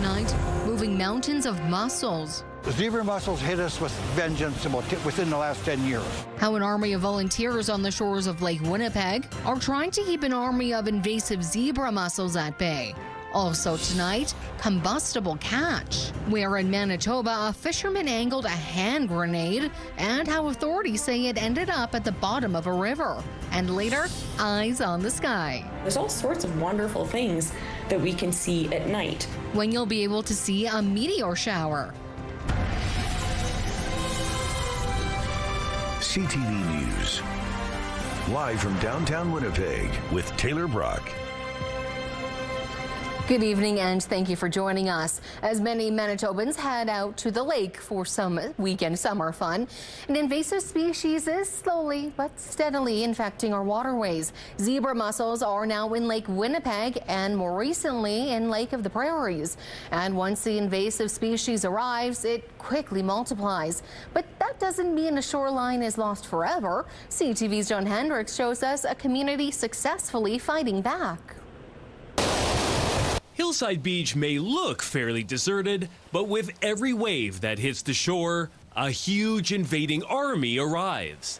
tonight, moving mountains of mussels. The zebra mussels hit us with vengeance within the last 10 years. How an army of volunteers on the shores of Lake Winnipeg are trying to keep an army of invasive zebra mussels at bay. Also tonight, combustible catch, where in Manitoba a fisherman angled a hand grenade, and how authorities say it ended up at the bottom of a river. And later, eyes on the sky. There's all sorts of wonderful things that we can see at night. When you'll be able to see a meteor shower. CTV News. Live from downtown Winnipeg with Taylor Brock. Good evening and thank you for joining us. As many Manitobans head out to the lake for some weekend summer fun, an invasive species is slowly but steadily infecting our waterways. Zebra mussels are now in Lake Winnipeg and more recently in Lake of the Prairies. And once the invasive species arrives, it quickly multiplies. But that doesn't mean a shoreline is lost forever. CTV's John Hendricks shows us a community successfully fighting back. Hillside Beach may look fairly deserted, but with every wave that hits the shore, a huge invading army arrives.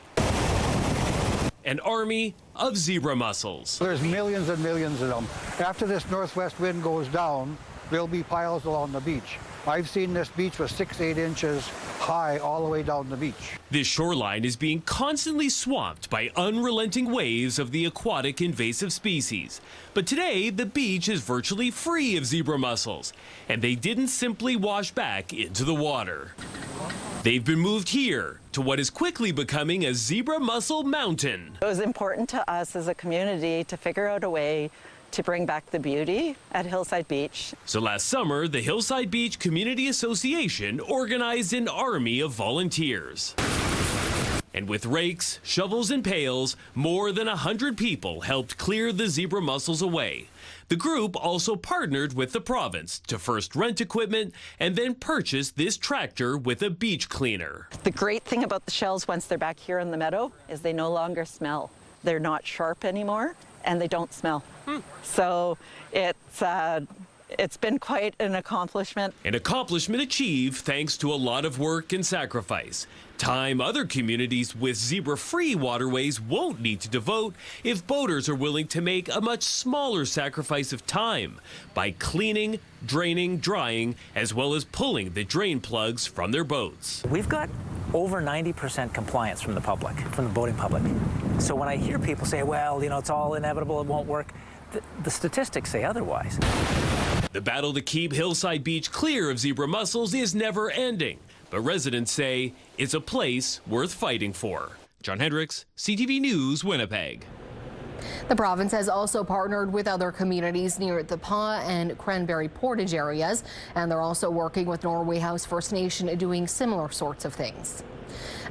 An army of zebra mussels. There's millions and millions of them. After this northwest wind goes down, there'll be piles along the beach. I've seen this beach was 6-8 inches high all the way down the beach. This shoreline is being constantly swamped by unrelenting waves of the aquatic invasive species. But today, the beach is virtually free of zebra mussels, and they didn't simply wash back into the water. They've been moved here to what is quickly becoming a zebra mussel mountain. It was important to us as a community to figure out a way to bring back the beauty at Hillside Beach. So last summer, the Hillside Beach Community Association organized an army of volunteers. And with rakes, shovels, and pails, more than 100 people helped clear the zebra mussels away. The group also partnered with the province to first rent equipment and then purchase this tractor with a beach cleaner. The great thing about the shells once they're back here in the meadow is they no longer smell. They're not sharp anymore and they don't smell. So it's been quite an accomplishment. An accomplishment achieved thanks to a lot of work and sacrifice. Time other communities with zebra-free waterways won't need to devote if boaters are willing to make a much smaller sacrifice of time by cleaning, draining, drying, as well as pulling the drain plugs from their boats. We've got over 90% compliance from the public, from the boating public. So when I hear people say, well, you know, it's all inevitable, it won't work, the statistics say otherwise. The battle to keep Hillside Beach clear of zebra mussels is never ending, but residents say it's a place worth fighting for. John Hendricks, CTV News, Winnipeg. The province has also partnered with other communities near the Paw and Cranberry Portage areas, and they're also working with Norway House First Nation doing similar sorts of things.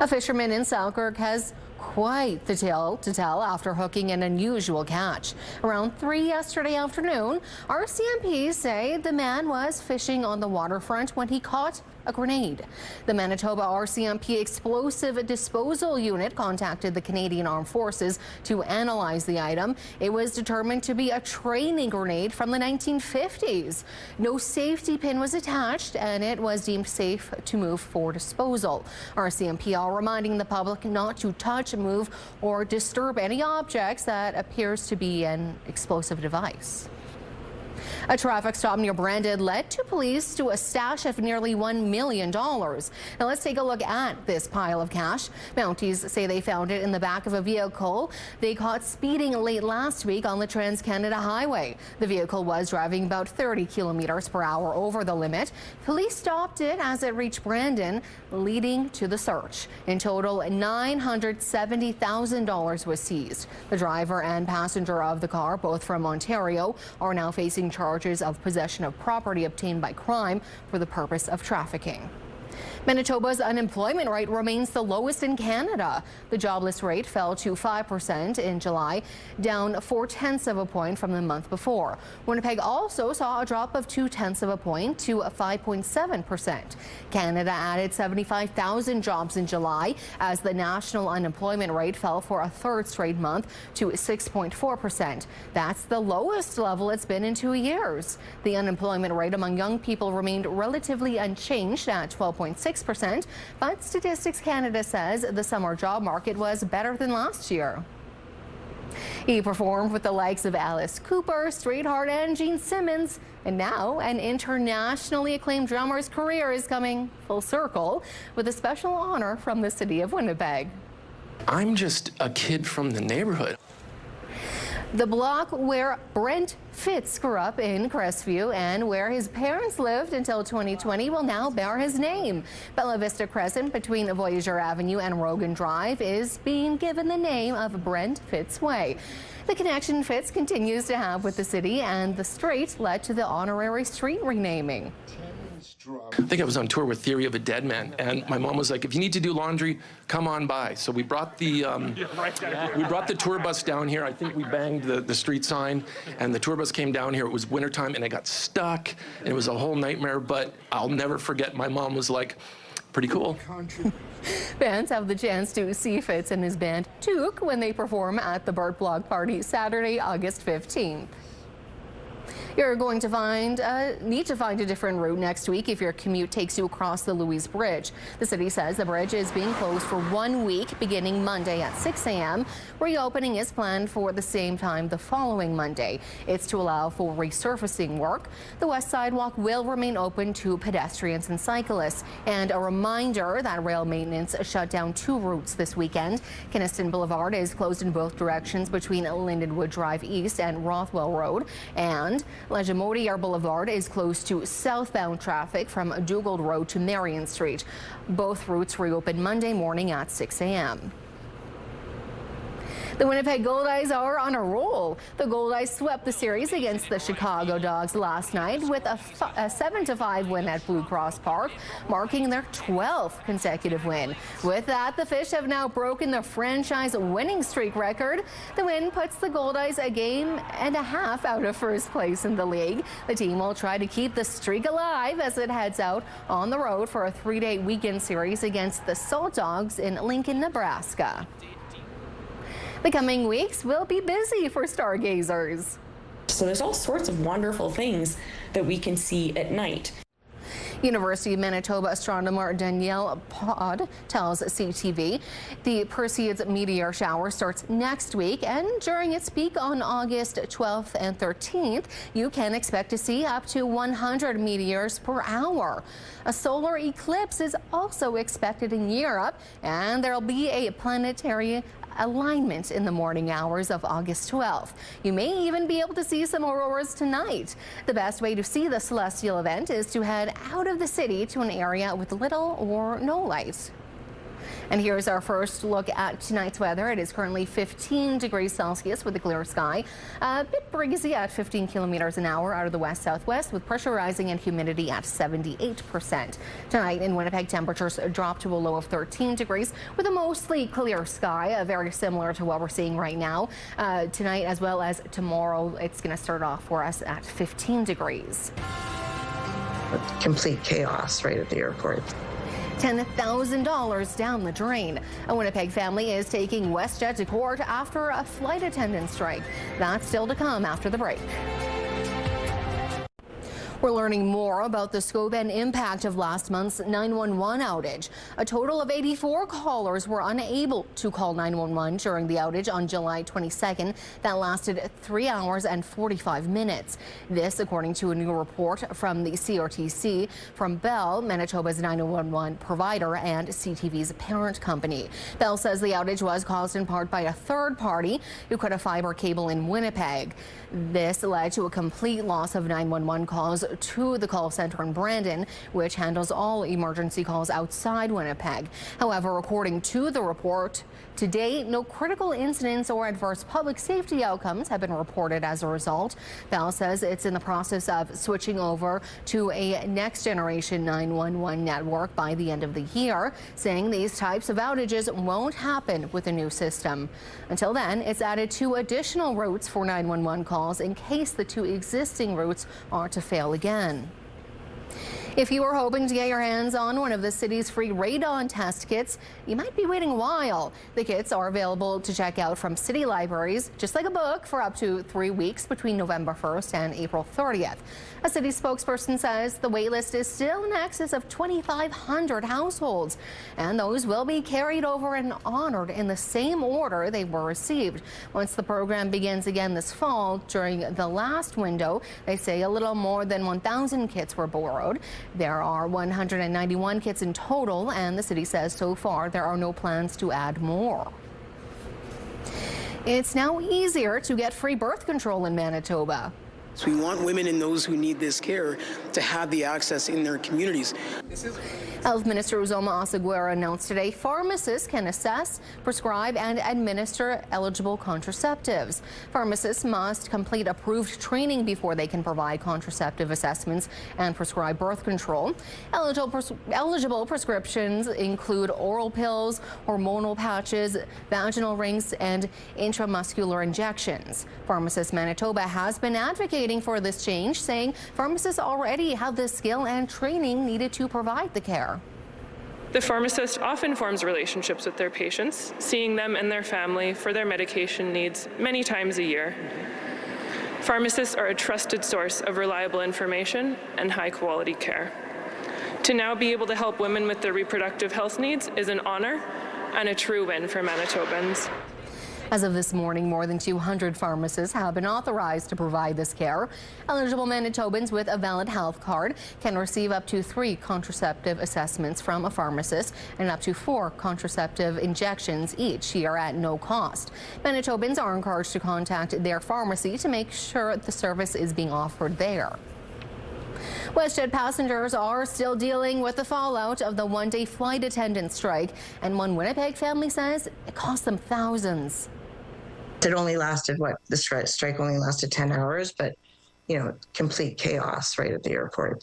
A fisherman in Selkirk has quite the tale to tell after hooking an unusual catch. Around 3 yesterday afternoon, RCMPs say the man was fishing on the waterfront when he caught a grenade. The Manitoba RCMP Explosive Disposal Unit contacted the Canadian Armed Forces to analyze the item. It was determined to be a training grenade from the 1950s. No safety pin was attached and it was deemed safe to move for disposal. RCMP are reminding the public not to touch, move, or disturb any objects that appears to be an explosive device. A traffic stop near Brandon led to police to a stash of nearly $1 million. Now let's take a look at this pile of cash. Mounties say they found it in the back of a vehicle they caught speeding late last week on the Trans-Canada Highway. The vehicle was driving about 30 kilometers per hour over the limit. Police stopped it as it reached Brandon, leading to the search. In total, $970,000 was seized. The driver and passenger of the car, both from Ontario, are now facing charges of possession of property obtained by crime for the purpose of trafficking. Manitoba's unemployment rate remains the lowest in Canada. The jobless rate fell to 5% in July, down 0.4 of a point from the month before. Winnipeg also saw a drop of 0.2 of a point to 5.7%. Canada added 75,000 jobs in July as the national unemployment rate fell for a third straight month to 6.4%. That's the lowest level it's been in 2 years. The unemployment rate among young people remained relatively unchanged at 12.6%, but Statistics Canada says the summer job market was better than last year. He performed with the likes of Alice Cooper, Streetheart, and Gene Simmons. And now an internationally acclaimed drummer's career is coming full circle with a special honor from the city of Winnipeg. I'm just a kid from the neighborhood. The block where Brent Fitz grew up in Crestview and where his parents lived until 2020 will now bear his name. Bella Vista Crescent between Voyager Avenue and Rogan Drive is being given the name of Brent Fitz Way. The connection Fitz continues to have with the city, and the street led to the honorary street renaming. I think I was on tour with Theory of a Dead Man, and my mom was like, if you need to do laundry, come on by. So we brought the tour bus down here. I think we banged the street sign, and the tour bus came down here. It was wintertime, and I got stuck, and it was a whole nightmare, but I'll never forget my mom was like, pretty cool. Fans have the chance to see Fitz and his band Took when they perform at the Burt Block Party Saturday, August 15th. You're going to need to find a different route next week if your commute takes you across the Louise Bridge. The city says the bridge is being closed for 1 week beginning Monday at 6 a.m. Reopening is planned for the same time the following Monday. It's to allow for resurfacing work. The west sidewalk will remain open to pedestrians and cyclists. And a reminder that rail maintenance shut down 2 routes this weekend. Keniston Boulevard is closed in both directions between Lindenwood Drive East and Rothwell Road, and Legiamodiere Boulevard is closed to southbound traffic from Dugald Road to Marion Street. Both routes reopen Monday morning at 6 a.m. The Winnipeg Goldeyes are on a roll. The Goldeyes swept the series against the Chicago Dogs last night with a 7-5 win at Blue Cross Park, marking their 12th consecutive win. With that, the Fish have now broken the franchise winning streak record. The win puts the Goldeyes a game and a half out of first place in the league. The team will try to keep the streak alive as it heads out on the road for a 3-day weekend series against the Salt Dogs in Lincoln, Nebraska. The coming weeks will be busy for stargazers. So there's all sorts of wonderful things that we can see at night. University of Manitoba astronomer Danielle Pod tells CTV the Perseids meteor shower starts next week, and during its peak on August 12th and 13th, you can expect to see up to 100 meteors per hour. A solar eclipse is also expected in Europe, and there'll be a planetary alignment in the morning hours of August 12th. You may even be able to see some auroras tonight. The best way to see the celestial event is to head out of the city to an area with little or no light. And here's our first look at tonight's weather. It is currently 15 degrees Celsius with a clear sky. A bit breezy at 15 kilometers an hour out of the west-southwest, with pressure rising and humidity at 78%. Tonight in Winnipeg, temperatures drop to a low of 13 degrees with a mostly clear sky, very similar to what we're seeing right now. Tonight as well as tomorrow, it's going to start off for us at 15 degrees. Complete chaos right at the airport. $10,000 down the drain. A Winnipeg family is taking WestJet to court after a flight attendant strike. That's still to come after the break. We're learning more about the scope and impact of last month's 911 outage. A total of 84 callers were unable to call 911 during the outage on July 22nd. That lasted 3 hours and 45 minutes. This, according to a new report from the CRTC from Bell, Manitoba's 911 provider and CTV's parent company. Bell says the outage was caused in part by a third party who cut a fiber cable in Winnipeg. This led to a complete loss of 911 calls to the call center in Brandon, which handles all emergency calls outside Winnipeg. However, according to the report, to date, no critical incidents or adverse public safety outcomes have been reported as a result. Bell says it's in the process of switching over to a next generation 911 network by the end of the year, saying these types of outages won't happen with the new system. Until then, it's added 2 additional routes for 911 calls in case the 2 existing routes are to fail again. If you were hoping to get your hands on one of the city's free Radon test kits, you might be waiting a while. The kits are available to check out from city libraries, just like a book, for up to 3 weeks between November 1st and April 30th. A city spokesperson says the waitlist is still in excess of 2,500 households, and those will be carried over and honored in the same order they were received. Once the program begins again this fall, during the last window, they say a little more than 1,000 kits were borrowed. There are 191 kits in total, and the city says so far there are no plans to add more. It's now easier to get free birth control in Manitoba. So we want women and those who need this care to have the access in their communities. Health Minister Uzoma Osaguera announced today pharmacists can assess, prescribe, and administer eligible contraceptives. Pharmacists must complete approved training before they can provide contraceptive assessments and prescribe birth control. Eligible prescriptions include oral pills, hormonal patches, vaginal rings, and intramuscular injections. Pharmacists Manitoba has been advocating for this change, saying pharmacists already have the skill and training needed to provide the care. The pharmacist often forms relationships with their patients, seeing them and their family for their medication needs many times a year. Pharmacists are a trusted source of reliable information and high-quality care. To now be able to help women with their reproductive health needs is an honor and a true win for Manitobans. As of this morning, more than 200 pharmacists have been authorized to provide this care. Eligible Manitobans with a valid health card can receive up to 3 contraceptive assessments from a pharmacist and up to 4 contraceptive injections each year at no cost. Manitobans are encouraged to contact their pharmacy to make sure the service is being offered there. WestJet passengers are still dealing with the fallout of the one-day flight attendant strike, and one Winnipeg family says it cost them thousands. It only lasted, the strike only lasted 10 hours, but, complete chaos right at the airport.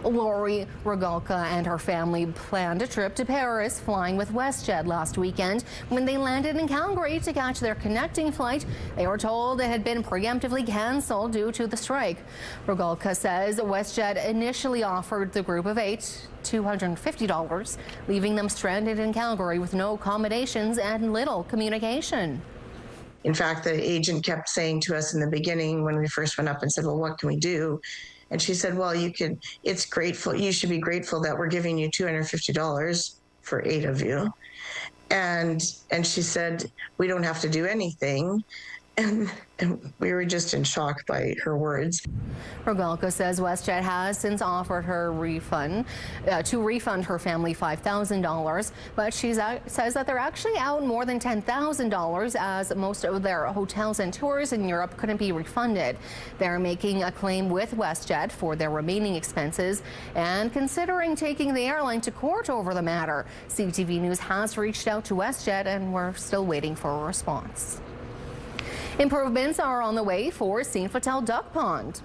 Lori Regalka and her family planned a trip to Paris, flying with WestJet last weekend. When they landed in Calgary to catch their connecting flight, they were told it had been preemptively canceled due to the strike. Regalka says WestJet initially offered the group of 8 $250, leaving them stranded in Calgary with no accommodations and little communication. In fact, the agent kept saying to us in the beginning when we first went up and said, well, what can we do? And she said, well, you should be grateful that we're giving you $250 for 8 of you. And she said, we don't have to do anything. And we were just in shock by her words. Regalka says WestJet has since offered her to refund her family $5,000, but she says that they're actually out more than $10,000 as most of their hotels and tours in Europe couldn't be refunded. They're making a claim with WestJet for their remaining expenses and considering taking the airline to court over the matter. CTV News has reached out to WestJet and we're still waiting for a response. Improvements are on the way for St. Fatel Duck Pond.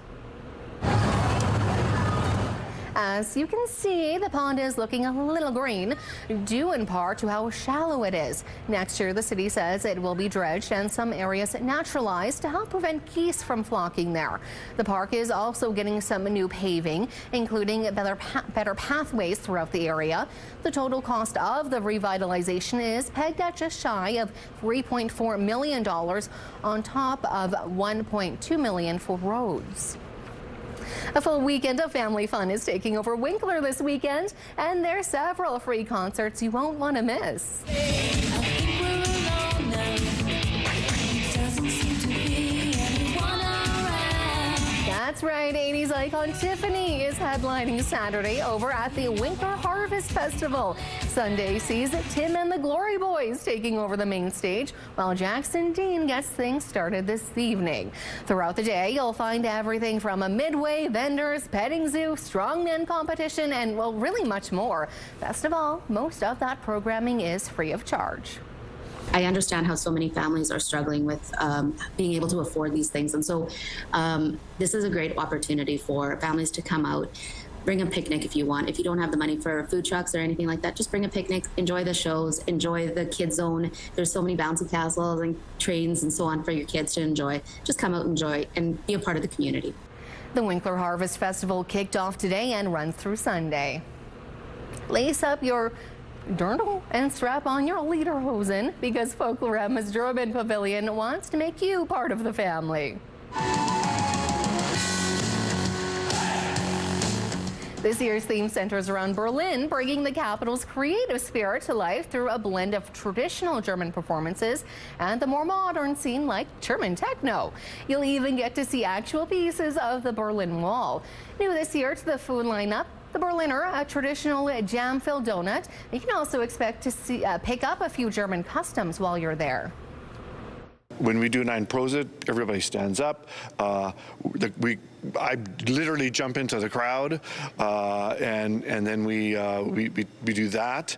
As you can see, the pond is looking a little green, due in part to how shallow it is. Next year, the city says it will be dredged and some areas naturalized to help prevent geese from flocking there. The park is also getting some new paving, including better pathways throughout the area. The total cost of the revitalization is pegged at just shy of $3.4 million on top of $1.2 million for roads. A full weekend of family fun is taking over Winkler this weekend, and there are several free concerts you won't want to miss. That's right, 80s icon Tiffany is headlining Saturday over at the Winkler Harvest Festival. Sunday sees Tim and the Glory Boys taking over the main stage, while Jackson Dean gets things started this evening. Throughout the day, you'll find everything from a midway, vendors, petting zoo, strongman competition, and, well, really much more. Best of all, most of that programming is free of charge. I understand how so many families are struggling with being able to afford these things. And so this is a great opportunity for families to come out, bring a picnic if you want. If you don't have the money for food trucks or anything like that, just bring a picnic, enjoy the shows, enjoy the kids zone. There's so many bouncy castles and trains and so on for your kids to enjoy. Just come out, enjoy, and be a part of the community. The Winkler Harvest Festival kicked off today and runs through Sunday. Lace up your dirndl and strap on your lederhosen, because Folklorama's German Pavilion wants to make you part of the family. This year's theme centers around Berlin, bringing the capital's creative spirit to life through a blend of traditional German performances and the more modern scene like German techno. You'll even get to see actual pieces of the Berlin Wall. New this year to the food lineup, the Berliner, a traditional jam-filled donut. You can also expect to pick up a few German customs while you're there. When we do Nine Prosit, everybody stands up. I literally jump into the crowd, and then we do that.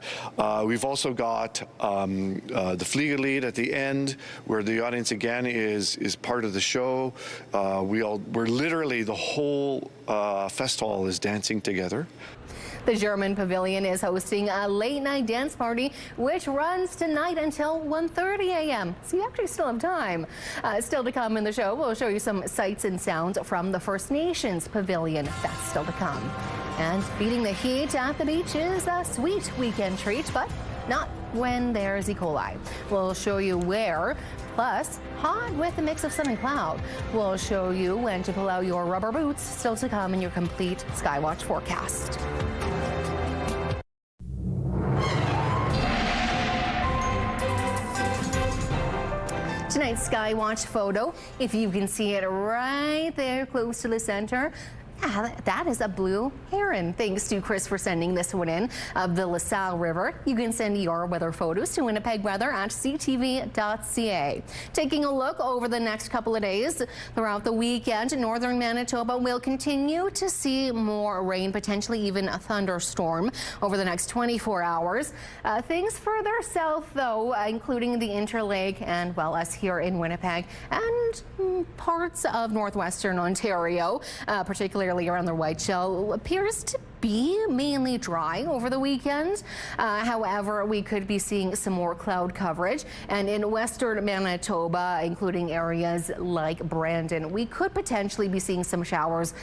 We've also got the Fliegerlied at the end, where the audience again is part of the show. We're literally, the whole fest hall is dancing together. The German Pavilion is hosting a late-night dance party, which runs tonight until 1:30 a.m. So you actually still have time. Still to come in the show, we'll show you some sights and sounds from the First Nations Pavilion. That's still to come. And beating the heat at the beach is a sweet weekend treat, but not when there's E. coli. We'll show you where. Plus, hot with a mix of sun and cloud. We'll show you when to pull out your rubber boots. Still to come in your complete Skywatch forecast. Tonight's Skywatch photo, if you can see it right there close to the center, that is a blue heron. Thanks to Chris for sending this one in of the LaSalle River. You can send your weather photos to Winnipeg Weather at ctv.ca. Taking a look over the next couple of days throughout the weekend, northern Manitoba will continue to see more rain, potentially even a thunderstorm over the next 24 hours. Things further south, though, including the Interlake and, well, us here in Winnipeg and parts of northwestern Ontario, particularly around the Whiteshell, appears to be mainly dry over the weekend. However, we could be seeing some more cloud coverage, and in western Manitoba, including areas like Brandon, we could potentially be seeing some showers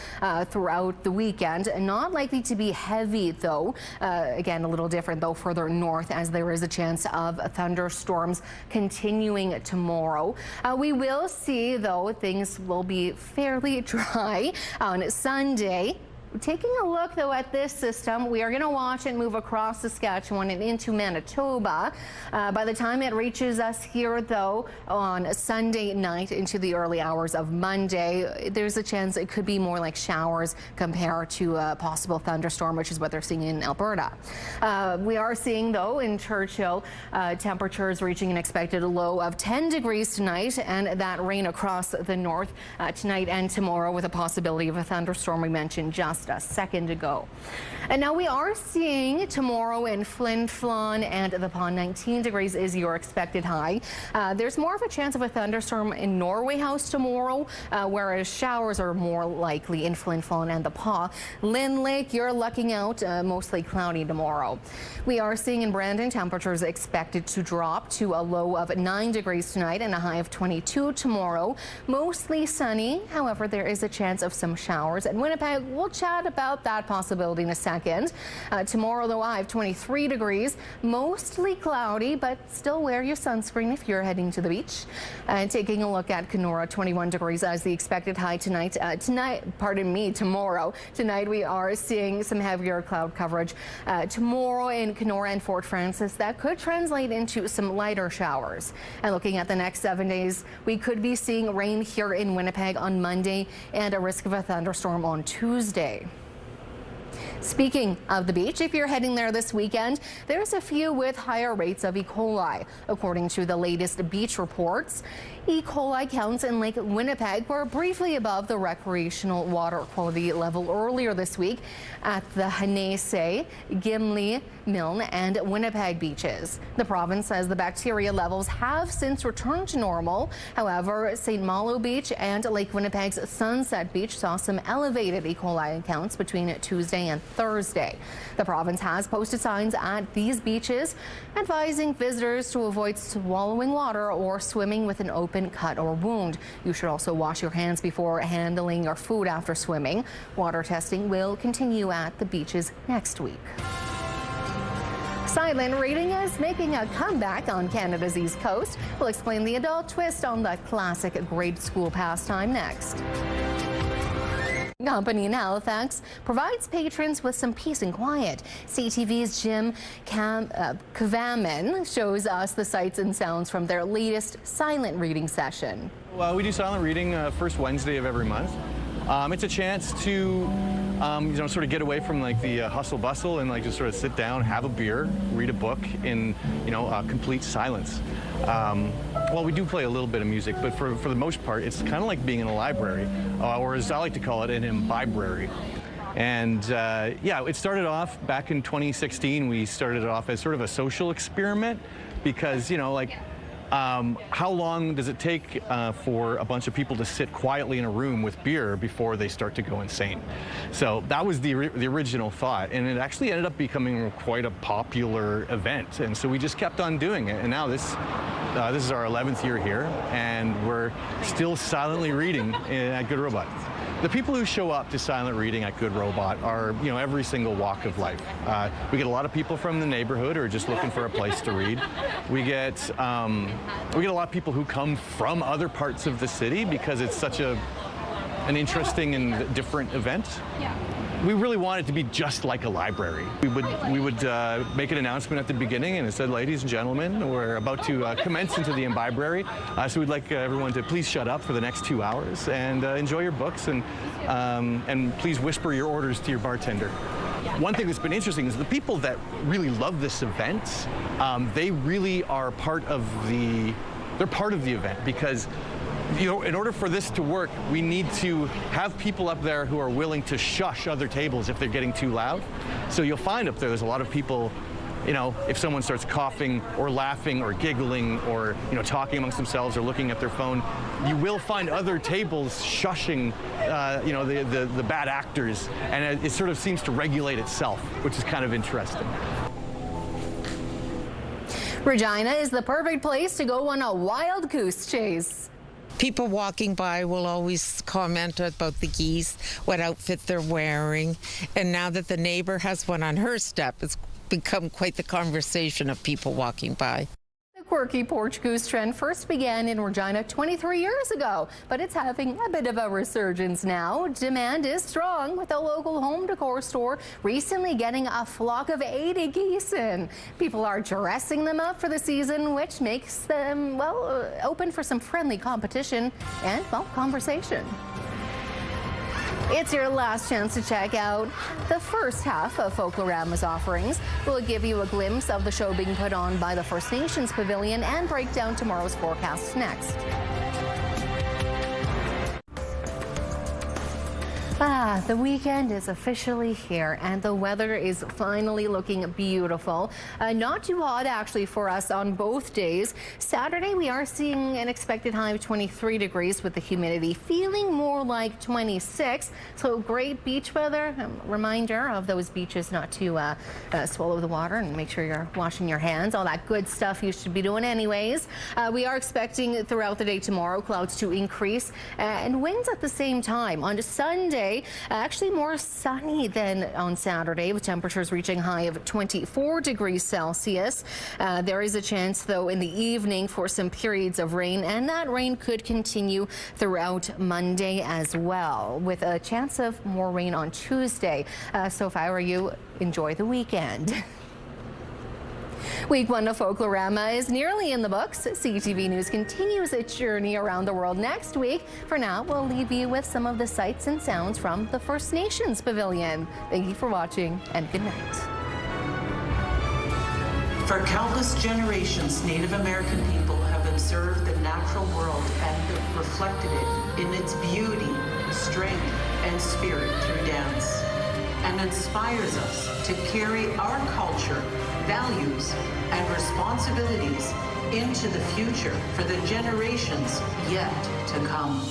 throughout the weekend. Not likely to be heavy, though. Again, a little different, though, further north, as there is a chance of thunderstorms continuing tomorrow. We will see, though, things will be fairly dry on Sunday. Taking a look, though, at this system, we are going to watch it move across Saskatchewan and into Manitoba. By the time it reaches us here, though, on Sunday night into the early hours of Monday, there's a chance it could be more like showers compared to a possible thunderstorm, which is what they're seeing in Alberta. We are seeing, though, in Churchill, temperatures reaching an expected low of 10 degrees tonight, and that rain across the north tonight and tomorrow, with a possibility of a thunderstorm we mentioned just a second ago. And now we are seeing tomorrow in Flin Flon and the Pond, 19 degrees is your expected high. There's more of a chance of a thunderstorm in Norway House tomorrow, whereas showers are more likely in Flin Flon and the Paw. Lynn Lake, you're lucking out, mostly cloudy tomorrow. We are seeing in Brandon temperatures expected to drop to a low of 9 degrees tonight and a high of 22 tomorrow. Mostly sunny. However, there is a chance of some showers. And Winnipeg, we'll chat chat about that possibility in a second. Tomorrow, though, I have 23 degrees, mostly cloudy, but still wear your sunscreen if you're heading to the beach. And taking a look at Kenora, 21 degrees as the expected high tonight. Tomorrow. Tonight we are seeing some heavier cloud coverage. Tomorrow in Kenora and Fort Frances, that could translate into some lighter showers. And looking at the next 7 days, we could be seeing rain here in Winnipeg on Monday and a risk of a thunderstorm on Tuesday. Speaking of the beach, if you're heading there this weekend, there's a few with higher rates of E. coli. According to the latest beach reports, E. coli counts in Lake Winnipeg were briefly above the recreational water quality level earlier this week at the Hanese, Gimli, Milne, and Winnipeg beaches. The province says the bacteria levels have since returned to normal. However, St. Malo Beach and Lake Winnipeg's Sunset Beach saw some elevated E. coli counts between Tuesday and Thursday. The province has posted signs at these beaches advising visitors to avoid swallowing water or swimming with an open cut or wound. You should also wash your hands before handling your food after swimming. Water testing will continue at the beaches next week. Silent reading is making a comeback on Canada's East Coast. We'll explain the adult twist on that classic grade school pastime next. Company in Halifax provides patrons with some peace and quiet. CTV's Jim Kavaman shows us the sights and sounds from their latest silent reading session. Well, we do silent reading first Wednesday of every month. It's a chance to sort of get away from like the hustle bustle and like just sort of sit down, have a beer, read a book in complete silence. Well, we do play a little bit of music, but for the most part, it's kind of like being in a library, or as I like to call it, an imbibrary. And yeah, it started off back in 2016. We started it off as sort of a social experiment because, how long does it take for a bunch of people to sit quietly in a room with beer before they start to go insane? So that was the original thought, and it actually ended up becoming quite a popular event. And so we just kept on doing it. And now this is our 11th year here, and we're still silently reading at Good Robot. The people who show up to silent reading at Good Robot are, every single walk of life. We get a lot of people from the neighborhood who are just looking for a place to read. We get a lot of people who come from other parts of the city because it's such an interesting and different event. Yeah. We really want it to be just like a library. We would make an announcement at the beginning, and it said, "Ladies and gentlemen, we're about to commence into the imbibrary. So we'd like everyone to please shut up for the next 2 hours and enjoy your books, and please whisper your orders to your bartender." One thing that's been interesting is the people that really love this event, they really are part of the event because in order for this to work, we need to have people up there who are willing to shush other tables if they're getting too loud. So you'll find up there's a lot of people, if someone starts coughing or laughing or giggling or, talking amongst themselves or looking at their phone, you will find other tables shushing, the bad actors, and it sort of seems to regulate itself, which is kind of interesting. Regina is the perfect place to go on a wild goose chase. People walking by will always comment about the geese, what outfit they're wearing. And now that the neighbor has one on her step, it's become quite the conversation of people walking by. The quirky porch goose trend first began in Regina 23 years ago, but it's having a bit of a resurgence now. Demand is strong, with a local home decor store recently getting a flock of 80 geese in. People are dressing them up for the season, which makes them, open for some friendly competition and, conversation. It's your last chance to check out the first half of Folklorama's offerings. We'll give you a glimpse of the show being put on by the First Nations Pavilion and break down tomorrow's forecast next. The weekend is officially here and the weather is finally looking beautiful. Not too hot actually for us on both days. Saturday we are seeing an expected high of 23 degrees with the humidity feeling more like 26. So great beach weather. Reminder of those beaches not to swallow the water and make sure you're washing your hands. All that good stuff you should be doing anyways. We are expecting throughout the day tomorrow clouds to increase and winds at the same time. On Sunday, Actually more sunny than on Saturday, with temperatures reaching high of 24 degrees Celsius. There is a chance, though, in the evening for some periods of rain, and that rain could continue throughout Monday as well, with a chance of more rain on Tuesday. So if I were you, enjoy the weekend. Week 1 of Folklorama is nearly in the books. CTV News continues its journey around the world next week. For now, we'll leave you with some of the sights and sounds from the First Nations Pavilion. Thank you for watching, and good night. For countless generations, Native American people have observed the natural world and reflected it in its beauty, strength, and spirit through dance, and inspires us to carry our culture, values, and responsibilities into the future for the generations yet to come.